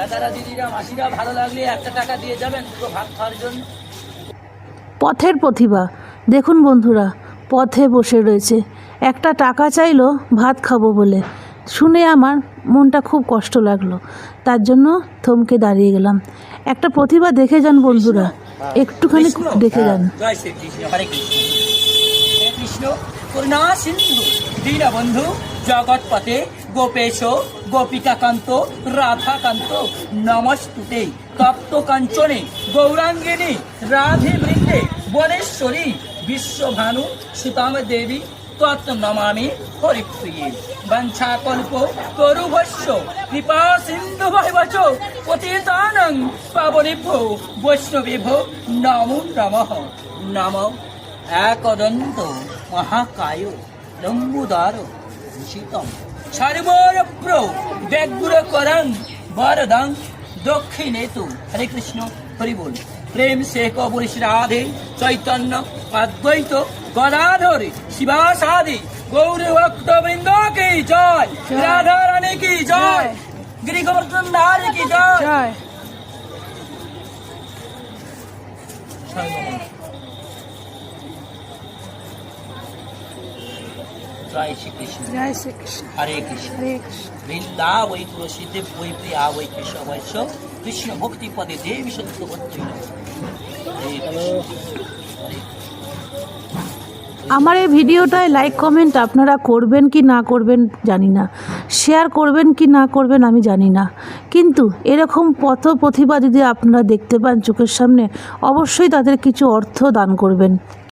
দাদারা দিদিরা মাসিরা ভালো লাগলে একটা টাকা দিয়ে যাবেন দুটো ভাত খাওয়ার জন্য। পথের প্রতিভা দেখুন বন্ধুরা, পথে বসে রয়েছে, একটা টাকা চাইলো ভাত খাবো বলে। শুনে আমার মনটা খুব কষ্ট লাগলো, তার জন্য থমকে দাঁড়িয়ে গেলাম। একটা প্রতিভা দেখে যান বন্ধুরা, একটুখানি দেখে যান। জয় শ্রীকৃষ্ণ, হরে কৃষ্ণ। হে কৃষ্ণ করুণা সিন্ধু দীনবন্ধু জগৎপতে গোপেশ গোপিকাকান্ত রাধাকান্ত নমস্তুতে তপ্ত কাঞ্চনে গৌরাঙ্গিনী রাধে বৃন্দে বনেশ্বরী বিশ্বভানু সুতাম দেবী তত্ত্ব নমামি হরিপ্রিয়ে বঞ্ছাকল্প তরুভস্য কৃপা সিন্ধু ভৈবচ পতিতানং পাবনেভ্যো বৈষ্ণবেভ্যো নমো নমঃ। নমঃ একদন্ত মহাকায় লম্বুদার শীতম সর্বরপ্র ব্যগ্র করং বরদং দক্ষিণে তু। হরে কৃষ্ণ, হরি বল। প্রেম সে কবরিশ রাধে চৈতন্য অদ্বৈত গদাধর শিবাসাদি গৌর ভক্ত বৃন্দ কি জয়, রাধা রানী কি জয়, গিরি গোবর্ধন ধারী কি জয়। জয় শ্রীকৃষ্ণ, জয় শ্রীকৃষ্ণ, হরে কৃষ্ণ। হরে কৃষ্ণ। বৃন্দা বৈ তুলসীদেব বৈ প্রিয়া বৈ কৃষ্ণ বৈশ্য কৃষ্ণ ভক্তি পদে দেবী সত্যবতী। আমার এই ভিডিওটায় লাইক কমেন্ট আপনারা করবেন কি না করবেন জানি না, শেয়ার করবেন কি না করবেন আমি জানি না, কিন্তু এরকম পথ প্রতিভা যদি আপনারা দেখতে পান চোখের সামনে, অবশ্যই তাদের কিছু অর্থ দান করবেন।